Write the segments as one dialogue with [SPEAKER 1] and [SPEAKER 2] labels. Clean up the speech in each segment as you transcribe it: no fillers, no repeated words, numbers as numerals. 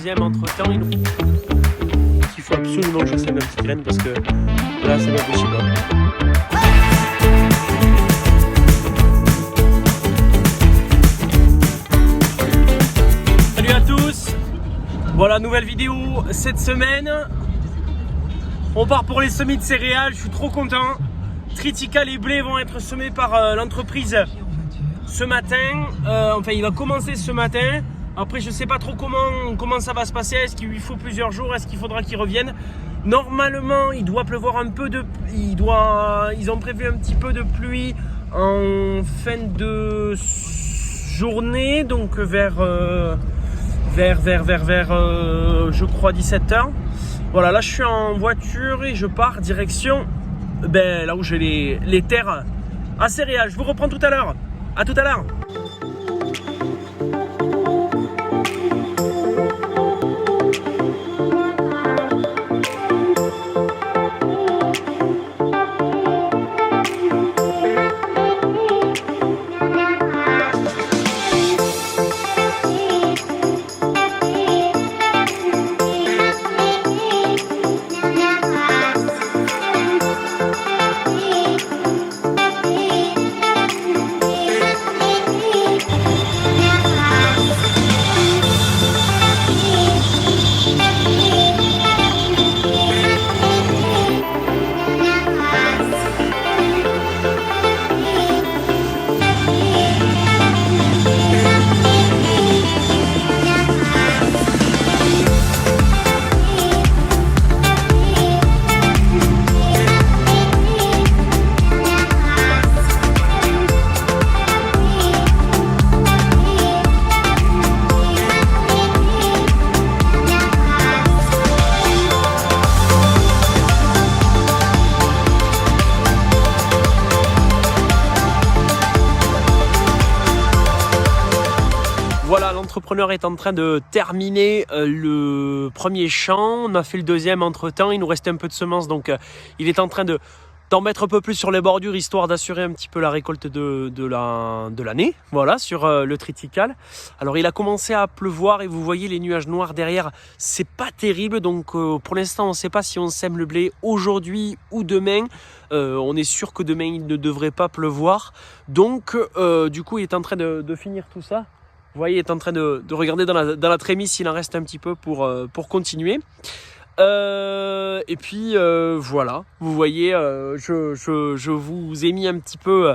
[SPEAKER 1] deuxième entre-temps. Il faut absolument que je sème ma petite graine parce que là, c'est pas possible. Salut à tous. Voilà, nouvelle vidéo cette semaine. On part pour les semis de céréales, je suis trop content. Triticale et blé vont être semés par l'entreprise ce matin. Enfin, il va commencer ce matin. Après, je sais pas trop comment ça va se passer. Est-ce qu'il lui faut plusieurs jours? Est-ce qu'il faudra qu'il revienne? Normalement, il doit pleuvoir un peu ils ont prévu un petit peu de pluie en fin de journée, donc vers je crois 17h. Voilà, là je suis en voiture et je pars direction là où j'ai les terres à céréales. Je vous reprends tout à l'heure. À tout à l'heure. Voilà, l'entrepreneur est en train de terminer le premier champ. On a fait le deuxième entre temps. Il nous restait un peu de semences, donc il est en train d'en mettre un peu plus sur les bordures, histoire d'assurer un petit peu la récolte de l'année. Voilà, sur le triticale. Alors il a commencé à pleuvoir et vous voyez les nuages noirs derrière. C'est pas terrible, donc pour l'instant on ne sait pas si on sème le blé aujourd'hui ou demain. On est sûr que demain il ne devrait pas pleuvoir. Donc du coup il est en train de finir tout ça. Vous voyez, il est en train de regarder dans la trémie s'il en reste un petit peu pour continuer. Et puis voilà, vous voyez, je vous ai mis un petit peu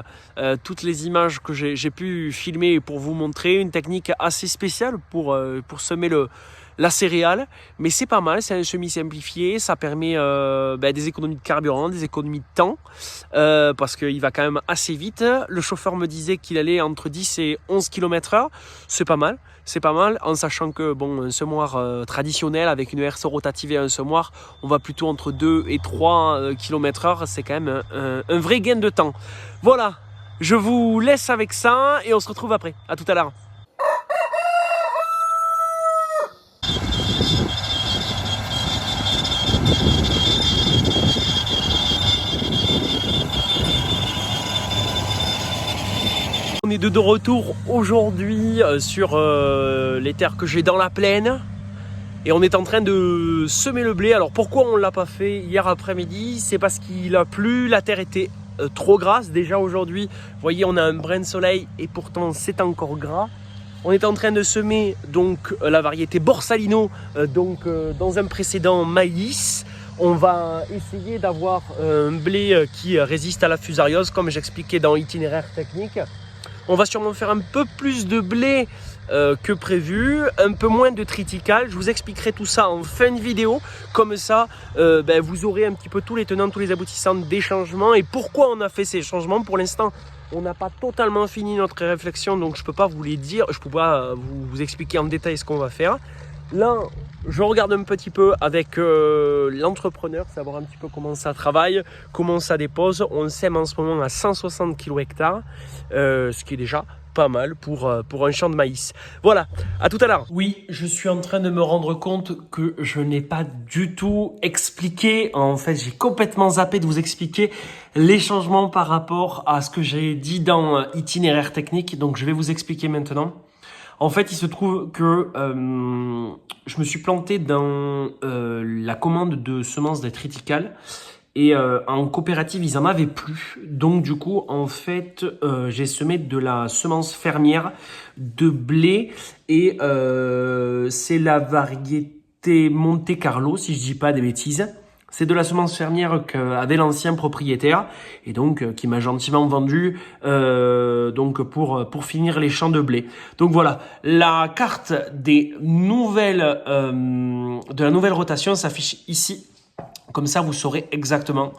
[SPEAKER 1] toutes les images que j'ai pu filmer pour vous montrer. Une technique assez spéciale pour semer la céréale, mais c'est pas mal, c'est un semis simplifié, ça permet des économies de carburant, des économies de temps, parce qu'il va quand même assez vite. Le chauffeur me disait qu'il allait entre 10 et 11 km/h, c'est pas mal, en sachant que un semoir traditionnel avec une herse rotative et un semoir, on va plutôt entre 2 et 3 km/h, c'est quand même un vrai gain de temps. Voilà, je vous laisse avec ça et on se retrouve après, à tout à l'heure. On est de retour aujourd'hui sur les terres que j'ai dans la plaine et on est en train de semer le blé. Alors pourquoi on ne l'a pas fait hier après-midi? C'est parce qu'il a plu, la terre était trop grasse. Déjà aujourd'hui, vous voyez, on a un brin de soleil et pourtant c'est encore gras. On est en train de semer donc la variété Borsalino dans un précédent maïs. On va essayer d'avoir un blé qui résiste à la fusariose comme j'expliquais dans Itinéraire technique. On va sûrement faire un peu plus de blé que prévu, un peu moins de triticale. Je vous expliquerai tout ça en fin de vidéo. Comme ça, vous aurez un petit peu tous les tenants, tous les aboutissants des changements et pourquoi on a fait ces changements. Pour l'instant, on n'a pas totalement fini notre réflexion, donc je ne peux pas vous les dire, je ne peux pas vous expliquer en détail ce qu'on va faire. Là, je regarde un petit peu avec l'entrepreneur, savoir un petit peu comment ça travaille, comment ça dépose. On sème en ce moment à 160 kg/hectare, ce qui est déjà pas mal pour un champ de maïs. Voilà, à tout à l'heure. Oui, je suis en train de me rendre compte que je n'ai pas du tout expliqué. En fait, j'ai complètement zappé de vous expliquer les changements par rapport à ce que j'ai dit dans Itinéraire technique. Donc, je vais vous expliquer maintenant. En fait, il se trouve que je me suis planté dans la commande de semences d'être triticale. Et en coopérative, ils en avaient plus. Donc du coup, en fait, j'ai semé de la semence fermière de blé. Et c'est la variété Monte Carlo, si je dis pas des bêtises. C'est de la semence fermière qu'avait l'ancien propriétaire et donc qui m'a gentiment vendu donc pour finir les champs de blé. Donc voilà, la carte des nouvelles de la nouvelle rotation s'affiche ici. Comme ça, vous saurez exactement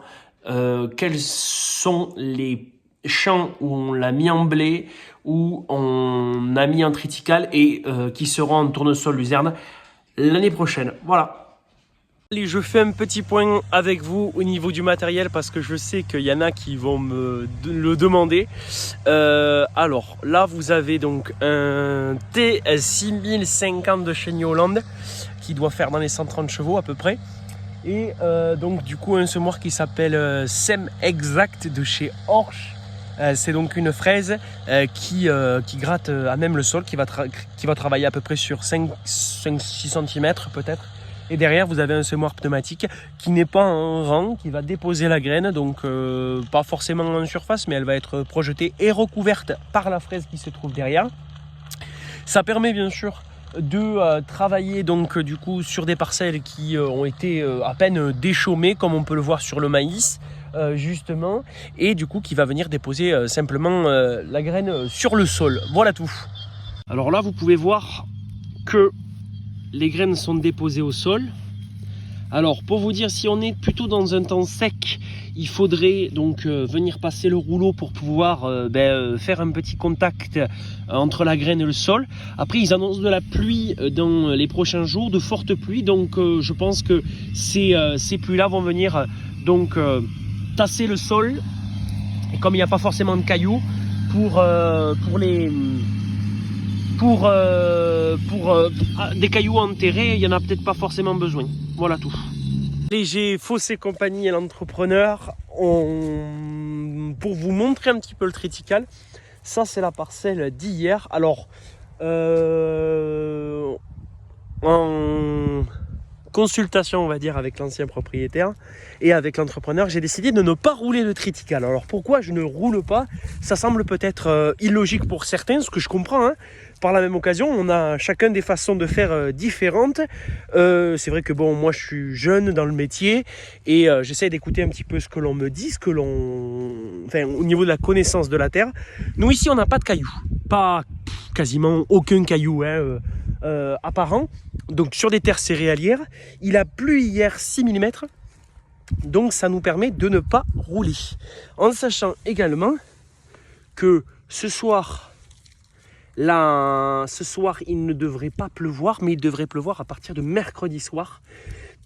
[SPEAKER 1] quels sont les champs où on l'a mis en blé, où on a mis en triticale et qui seront en tournesol luzerne l'année prochaine. Voilà. Allez, je fais un petit point avec vous au niveau du matériel parce que je sais qu'il y en a qui vont me le demander. Alors là, vous avez donc un T6050 de chez New Holland qui doit faire dans les 130 chevaux à peu près. Et donc du coup un semoir qui s'appelle Sem Exact de chez Horsch. C'est donc une fraise qui gratte à même le sol, qui va travailler à peu près sur 5-6 cm peut-être. Et derrière vous avez un semoir pneumatique qui n'est pas en rang, qui va déposer la graine, donc pas forcément en surface, mais elle va être projetée et recouverte par la fraise qui se trouve derrière. Ça permet bien sûr de travailler donc du coup sur des parcelles qui ont été à peine déchaumées, comme on peut le voir sur le maïs justement, et du coup qui va venir déposer simplement la graine sur le sol. Voilà tout. Alors là vous pouvez voir que les graines sont déposées au sol. Alors pour vous dire, si on est plutôt dans un temps sec, il faudrait donc venir passer le rouleau pour pouvoir faire un petit contact entre la graine et le sol. Après ils annoncent de la pluie dans les prochains jours, de fortes pluies, donc je pense que ces pluies là vont venir donc tasser le sol. Et comme il n'y a pas forcément de cailloux pour des cailloux enterrés, il n'y en a peut-être pas forcément besoin. Voilà tout. J'ai Fossé Compagnie et l'entrepreneur pour vous montrer un petit peu le triticale. Ça c'est la parcelle d'hier. Alors en consultation on va dire avec l'ancien propriétaire et avec l'entrepreneur, j'ai décidé de ne pas rouler le triticale. Alors pourquoi je ne roule pas? Ça semble peut-être illogique pour certains, ce que je comprends, hein. Par la même occasion, on a chacun des façons de faire différentes. C'est vrai que bon, moi je suis jeune dans le métier et j'essaie d'écouter un petit peu ce que l'on me dit, au niveau de la connaissance de la terre. Nous ici, on n'a pas de cailloux, pas quasiment aucun caillou apparent. Donc sur des terres céréalières, il a plu hier 6 mm. Donc ça nous permet de ne pas rouler. En sachant également que ce soir, il ne devrait pas pleuvoir, mais il devrait pleuvoir à partir de mercredi soir.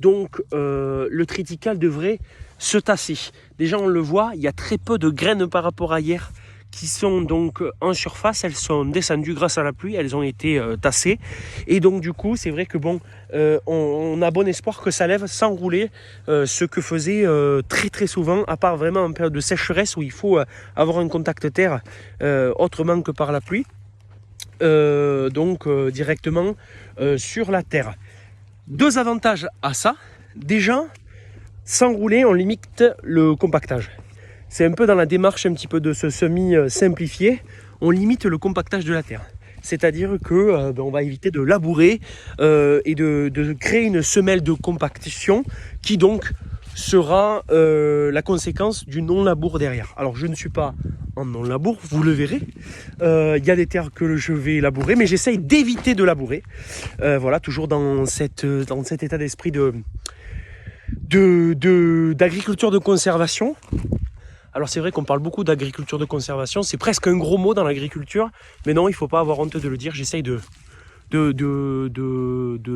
[SPEAKER 1] Donc le triticale devrait se tasser. Déjà on le voit, il y a très peu de graines par rapport à hier qui sont donc en surface. Elles sont descendues grâce à la pluie, elles ont été tassées. Et donc du coup c'est vrai que bon, on a bon espoir que ça lève sans rouler, ce que faisait très très souvent, à part vraiment en période de sécheresse où il faut avoir un contact terre autrement que par la pluie. Directement sur la terre. Deux avantages à ça. Déjà, sans rouler, on limite le compactage. C'est un peu dans la démarche un petit peu de ce semi simplifié, on limite le compactage de la terre. C'est-à-dire que on va éviter de labourer et de créer une semelle de compaction qui donc sera la conséquence du non-labour derrière. Alors je ne suis pas en non-labour, vous le verrez. Il y a des terres que je vais labourer, mais j'essaye d'éviter de labourer. Voilà, toujours dans cet état d'esprit d'agriculture de conservation. Alors c'est vrai qu'on parle beaucoup d'agriculture de conservation, c'est presque un gros mot dans l'agriculture, mais non, il ne faut pas avoir honte de le dire. J'essaye de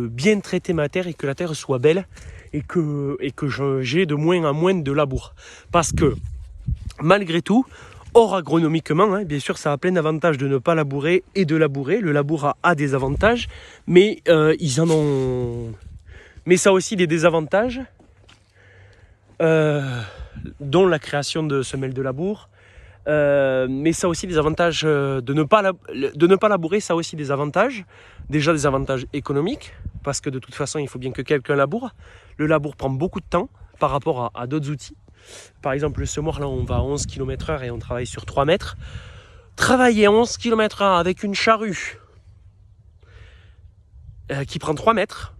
[SPEAKER 1] bien traiter ma terre et que la terre soit belle et que j'ai de moins en moins de labour. Parce que malgré tout, hors agronomiquement, hein, bien sûr ça a plein d'avantages de ne pas labourer et de labourer. Le labour a des avantages, mais ils en ont... Mais ça a aussi des désavantages, dont la création de semelles de labour, Mais ça a aussi des avantages de ne pas labourer, ça a aussi des avantages. Déjà des avantages économiques, parce que de toute façon il faut bien que quelqu'un laboure. Le labour prend beaucoup de temps par rapport à d'autres outils. Par exemple le semoir, là on va à 11 km/h et on travaille sur 3 mètres. Travailler à 11 km/h avec une charrue qui prend 3 mètres,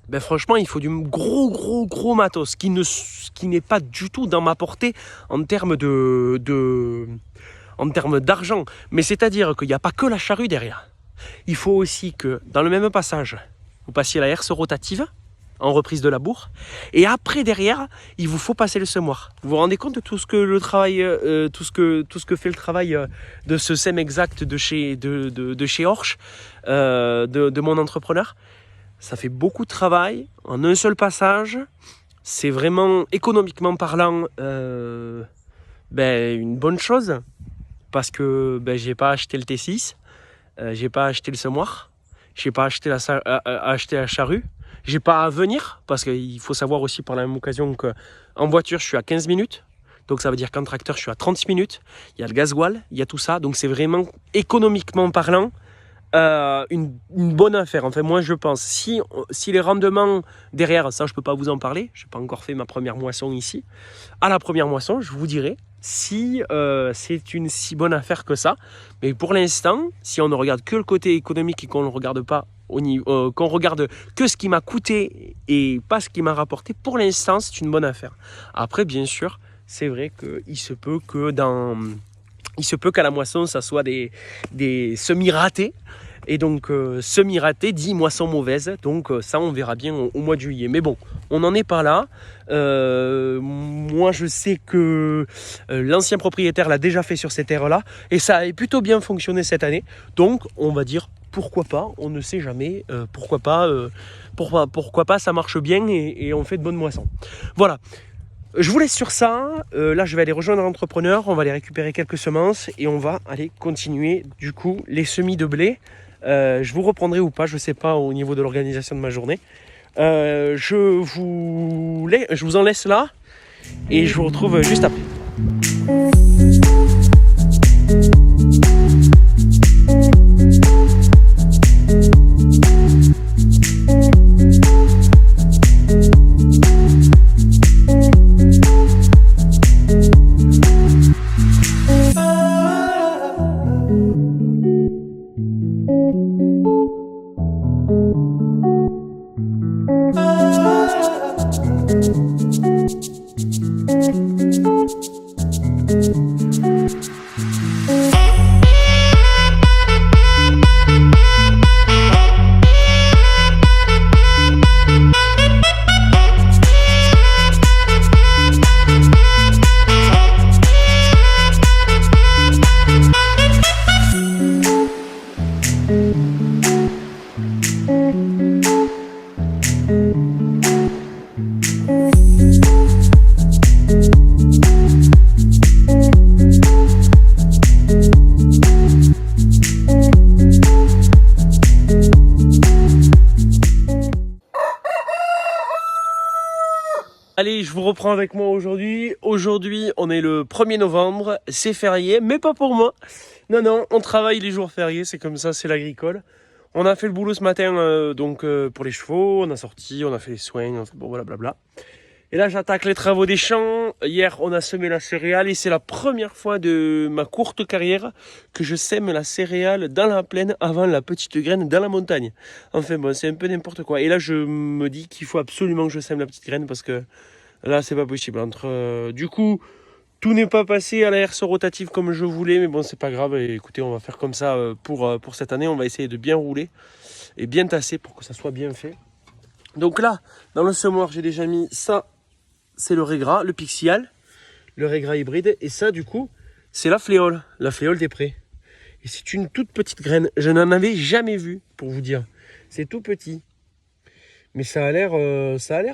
[SPEAKER 1] ben franchement il faut du gros matos qui n'est pas du tout dans ma portée en termes d'argent. Mais c'est-à-dire qu'il n'y a pas que la charrue derrière. Il faut aussi que dans le même passage, vous passiez la herse rotative en reprise de labour, et après derrière, il vous faut passer le semoir. Vous vous rendez compte de tout ce que le travail, tout ce que fait le travail de ce SEM exact de chez Horsch, de mon entrepreneur. Ça fait beaucoup de travail en un seul passage. C'est vraiment économiquement parlant une bonne chose, parce que j'ai pas acheté le T6, j'ai pas acheté le semoir, j'ai pas acheté la charrue. J'ai pas à venir, parce qu'il faut savoir aussi par la même occasion qu'en voiture je suis à 15 minutes, donc ça veut dire qu'en tracteur je suis à 30 minutes, il y a le gasoil, il y a tout ça, donc c'est vraiment économiquement parlant une bonne affaire. Enfin moi je pense, si les rendements derrière, ça je peux pas vous en parler, je n'ai pas encore fait ma première moisson ici, à la première moisson je vous dirai si c'est une si bonne affaire que ça, mais pour l'instant si on ne regarde que le côté économique et qu'on ne regarde pas qu'on regarde que ce qui m'a coûté et pas ce qui m'a rapporté, pour l'instant c'est une bonne affaire. Après bien sûr c'est vrai qu'il se peut qu'à la moisson ça soit des semi-ratés, et donc semi-raté dit moisson mauvaise, donc ça on verra bien au mois de juillet. Mais bon, on n'en est pas là. Moi je sais que l'ancien propriétaire l'a déjà fait sur ces terres-là, et ça a plutôt bien fonctionné cette année, donc on va dire pourquoi pas, on ne sait jamais, pourquoi pas ça marche bien et on fait de bonnes moissons. Voilà. Je vous laisse sur ça. Là je vais aller rejoindre l'entrepreneur, on va aller récupérer quelques semences et on va aller continuer du coup les semis de blé. Je vous reprendrai ou pas, je ne sais pas au niveau de l'organisation de ma journée. Je vous en laisse là et je vous retrouve juste après. Allez, je vous reprends avec moi aujourd'hui. Aujourd'hui, on est le 1er novembre, c'est férié, mais pas pour moi. Non, on travaille les jours fériés, c'est comme ça, c'est l'agricole. On a fait le boulot ce matin pour les chevaux, on a sorti, on a fait les soins, bon voilà, blabla. Et là, j'attaque les travaux des champs. Hier, on a semé la céréale et c'est la première fois de ma courte carrière que je sème la céréale dans la plaine avant la petite graine dans la montagne. Enfin bon, c'est un peu n'importe quoi. Et là, je me dis qu'il faut absolument que je sème la petite graine parce que là, c'est pas possible. Du coup, tout n'est pas passé à la herse rotative comme je voulais, mais bon, c'est pas grave. Et écoutez, on va faire comme ça pour cette année. On va essayer de bien rouler et bien tasser pour que ça soit bien fait. Donc là, dans le semoir, j'ai déjà mis ça. C'est le régras, le Pixial, le régras hybride. Et ça, du coup, c'est la fléole des prés. Et c'est une toute petite graine. Je n'en avais jamais vu, pour vous dire. C'est tout petit. Mais ça a l'air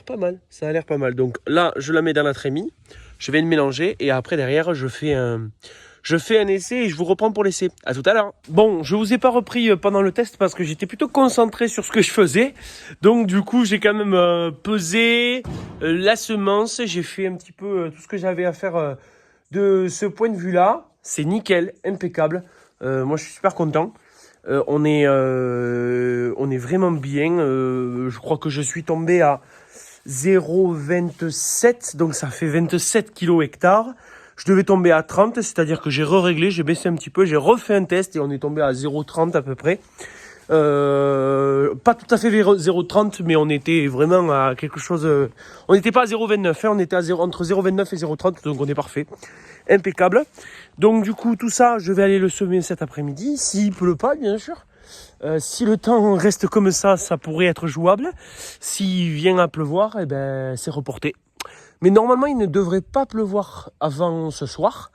[SPEAKER 1] pas mal. Ça a l'air pas mal. Donc là, je la mets dans la trémie. Je vais le mélanger. Et après, derrière, je fais un essai et je vous reprends pour l'essai. À tout à l'heure. Bon, je vous ai pas repris pendant le test parce que j'étais plutôt concentré sur ce que je faisais. Donc du coup, j'ai quand même pesé la semence. J'ai fait un petit peu tout ce que j'avais à faire de ce point de vue-là, c'est nickel, impeccable. Moi, je suis super content. On est vraiment bien. Je crois que je suis tombé à 0,27, donc ça fait 27 kg hectares. Je devais tomber à 30, c'est-à-dire que j'ai réglé, j'ai baissé un petit peu, j'ai refait un test et on est tombé à 0,30 à peu près. Pas tout à fait 0,30, mais on était vraiment à quelque chose. On n'était pas à 0,29, hein, on était à entre 0,29 et 0,30, donc on est parfait, impeccable. Donc du coup tout ça, je vais aller le semer cet après-midi, s'il pleut pas bien sûr. Si le temps reste comme ça pourrait être jouable. S'il vient à pleuvoir, eh ben c'est reporté. Mais normalement, il ne devrait pas pleuvoir avant ce soir.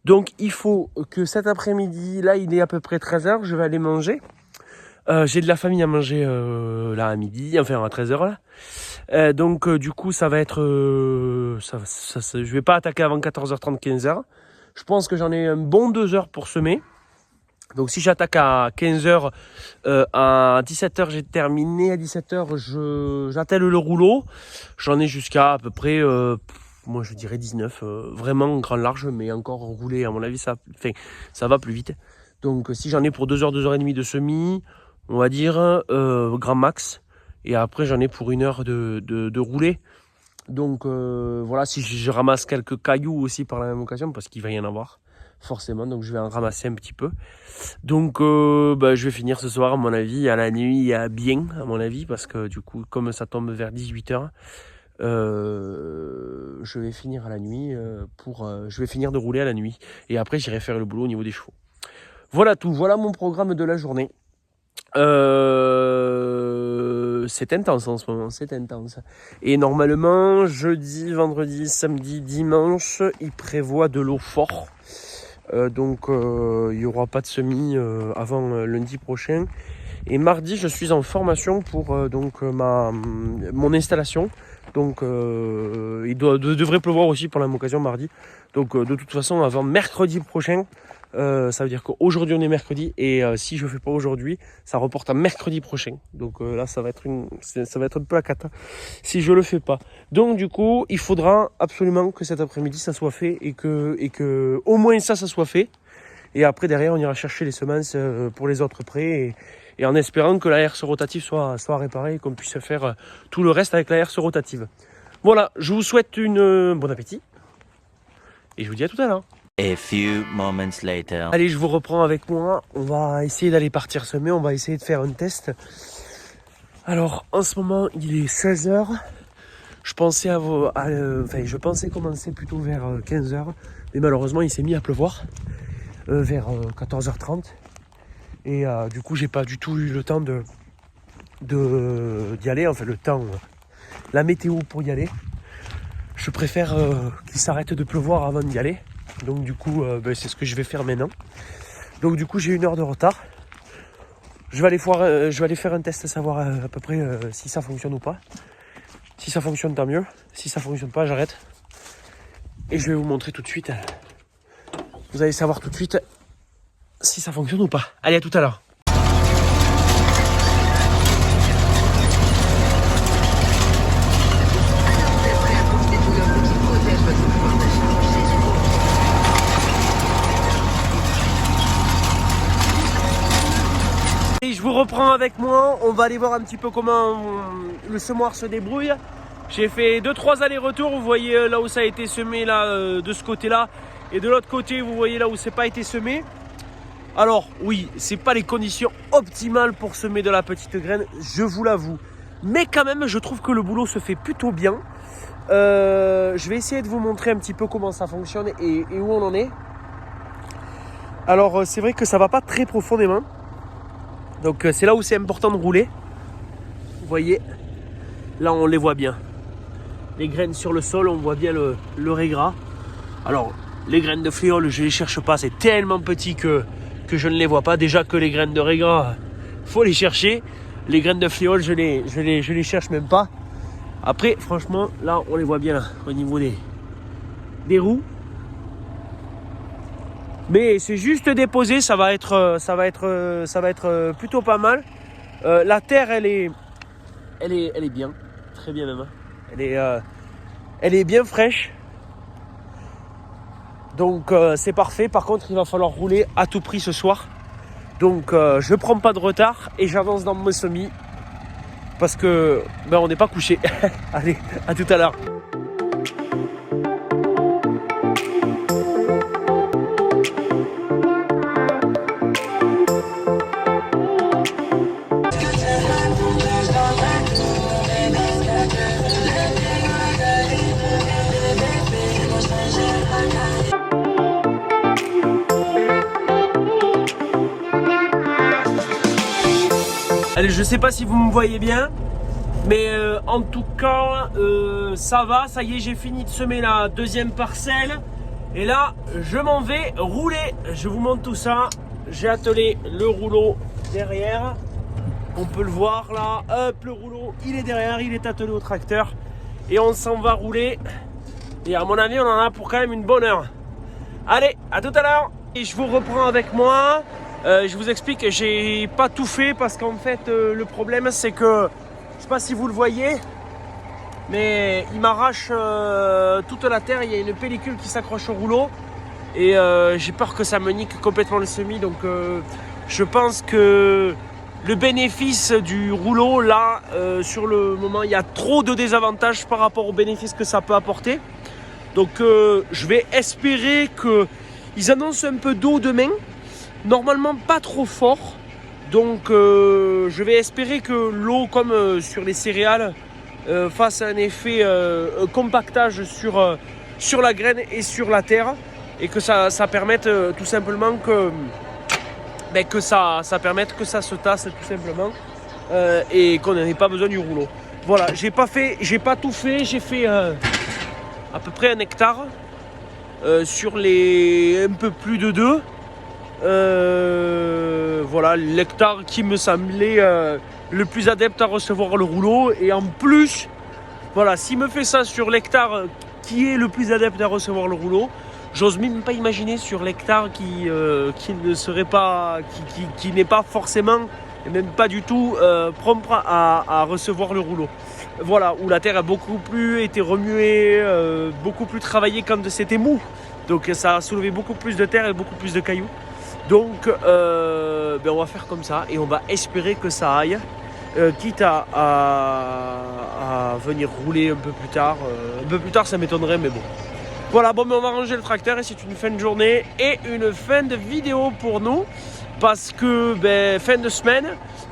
[SPEAKER 1] Donc il faut que cet après-midi, là il est à peu près 13h, je vais aller manger. J'ai de la famille à manger là à midi, enfin à 13h là. Donc du coup ça va être... je vais pas attaquer avant 14h30, 15h. Je pense que j'en ai un bon 2 heures pour semer. Donc si j'attaque à 15h, à 17h j'ai terminé, à 17h j'attelle le rouleau. J'en ai jusqu'à à peu près, moi je dirais 19, vraiment grand large, mais encore roulé à mon avis ça va plus vite. Donc si j'en ai pour 2 heures, 2 heures et demie de semis, on va dire grand max. Et après j'en ai pour 1 heure de rouler. Donc voilà, si je ramasse quelques cailloux aussi par la même occasion, parce qu'il va y en avoir forcément, donc je vais en ramasser un petit peu. Donc je vais finir ce soir à mon avis, à la nuit, bien à mon avis, parce que du coup comme ça tombe vers 18h, je vais finir à la nuit je vais finir de rouler à la nuit. Et après j'irai faire le boulot au niveau des chevaux. Voilà tout, voilà mon programme de la journée. C'est intense en ce moment, c'est intense. Et normalement, jeudi, vendredi, samedi, dimanche, il prévoit de l'eau fort. Donc il n'y aura pas de semis avant lundi prochain. Et mardi, je suis en formation pour mon installation. Donc il devrait pleuvoir aussi pour la même occasion mardi. Donc de toute façon, avant mercredi prochain, ça veut dire qu'aujourd'hui on est mercredi et si je fais pas aujourd'hui, ça reporte à mercredi prochain. Donc là ça va être un peu la cata si je le fais pas. Donc du coup, il faudra absolument que cet après-midi ça soit fait et que au moins ça soit fait. Et après derrière on ira chercher les semences pour les autres prêts et en espérant que la herse rotative soit réparée et qu'on puisse faire tout le reste avec la herse rotative. Voilà, je vous souhaite bon appétit et je vous dis à tout à l'heure.
[SPEAKER 2] A few moments later.
[SPEAKER 1] Allez, je vous reprends avec moi. On va essayer d'aller partir semer. On va essayer de faire un test. Alors, en ce moment, il est 16h. Je pensais commencer plutôt vers 15h. Mais malheureusement, il s'est mis à pleuvoir vers 14h30. Et du coup, j'ai pas du tout eu le temps d'y aller. Enfin, le temps, la météo pour y aller. Je préfère qu'il s'arrête de pleuvoir avant d'y aller. Donc du coup, c'est ce que je vais faire maintenant. Donc du coup, j'ai 1 heure de retard. Je vais aller faire un test, savoir à peu près si ça fonctionne ou pas. Si ça fonctionne, tant mieux. Si ça fonctionne pas, j'arrête. Et je vais vous montrer tout de suite. Vous allez savoir tout de suite si ça fonctionne ou pas. Allez, à tout à l'heure. Je vous reprends avec moi, on va aller voir un petit peu comment le semoir se débrouille. J'ai fait 2-3 allers-retours, vous voyez là où ça a été semé là, de ce côté-là. Et de l'autre côté, vous voyez là où c'est pas été semé. Alors oui, c'est pas les conditions optimales pour semer de la petite graine, je vous l'avoue. Mais quand même, je trouve que le boulot se fait plutôt bien. Je vais essayer de vous montrer un petit peu comment ça fonctionne et où on en est. Alors c'est vrai que ça va pas très profondément. Donc c'est là où c'est important de rouler. Vous voyez, là on les voit bien. Les graines sur le sol, on voit bien le régras. Alors les graines de fléole, je les cherche pas, c'est tellement petit que je ne les vois pas. Déjà que les graines de régras, faut les chercher. Les graines de fléole, je les cherche même pas. Après, franchement, là on les voit bien là, au niveau des roues. Mais c'est juste déposé, ça va être plutôt pas mal. La terre, elle est bien, très bien même. Elle est bien fraîche. Donc c'est parfait. Par contre, il va falloir rouler à tout prix ce soir. Donc je prends pas de retard et j'avance dans mon semi. Parce que on n'est pas couché. Allez, à tout à l'heure. Allez, je sais pas si vous me voyez bien, mais en tout cas, ça va. Ça y est, j'ai fini de semer la deuxième parcelle. Et là, je m'en vais rouler. Je vous montre tout ça. J'ai attelé le rouleau derrière. On peut le voir là. Hop, le rouleau, il est derrière. Il est attelé au tracteur. Et on s'en va rouler. Et à mon avis, on en a pour quand même une bonne heure. Allez, à tout à l'heure. Et je vous reprends avec moi. Je vous explique, j'ai pas tout fait parce qu'en fait le problème c'est que, je sais pas si vous le voyez, mais il m'arrache toute la terre. Il y a une pellicule qui s'accroche au rouleau et j'ai peur que ça me nique complètement le semis. Donc je pense que le bénéfice du rouleau là, sur le moment, il y a trop de désavantages par rapport au bénéfice que ça peut apporter. Donc je vais espérer qu'ils annoncent un peu d'eau demain. Normalement pas trop fort, donc je vais espérer que l'eau, comme sur les céréales, fasse un effet compactage sur la graine et sur la terre, et que ça permette tout simplement que ça permette que ça se tasse tout simplement, et qu'on n'ait pas besoin du rouleau. Voilà, j'ai pas tout fait, j'ai fait à peu près 1 hectare sur les un peu plus de 2. Voilà, l'hectare qui me semblait le plus adepte à recevoir le rouleau. Et en plus, voilà, s'il me fait ça sur l'hectare qui est le plus adepte à recevoir le rouleau, j'ose même pas imaginer sur l'hectare qui ne serait pas, qui n'est pas forcément et même pas du tout propre à recevoir le rouleau. Voilà, où la terre a beaucoup plus été remuée, beaucoup plus travaillée quand c'était mou. Donc ça a soulevé beaucoup plus de terre et beaucoup plus de cailloux. Donc on va faire comme ça et on va espérer que ça aille, quitte à venir rouler un peu plus tard. Un peu plus tard ça m'étonnerait, mais bon. Voilà, bon, mais on va ranger le tracteur et c'est une fin de journée et une fin de vidéo pour nous. Parce que fin de semaine,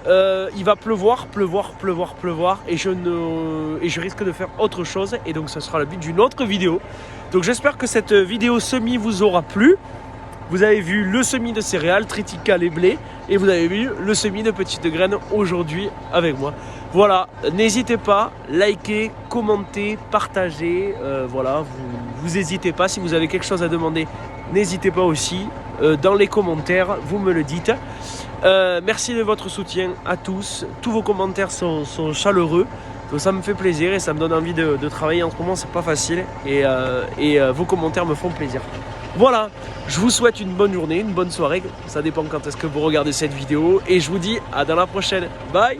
[SPEAKER 1] il va pleuvoir et je risque de faire autre chose. Et donc ce sera le but d'une autre vidéo. Donc j'espère que cette vidéo semis vous aura plu. Vous avez vu le semis de céréales, triticale et blé. Et vous avez vu le semis de petites graines aujourd'hui avec moi. Voilà, n'hésitez pas, likez, commentez, partagez. Voilà, vous n'hésitez pas. Si vous avez quelque chose à demander, n'hésitez pas aussi. Dans les commentaires, vous me le dites. Merci de votre soutien à tous. Tous vos commentaires sont chaleureux. Donc ça me fait plaisir et ça me donne envie de travailler. En ce moment, c'est pas facile. Et vos commentaires me font plaisir. Voilà, je vous souhaite une bonne journée, une bonne soirée. Ça dépend quand est-ce que vous regardez cette vidéo. Et je vous dis à dans la prochaine. Bye!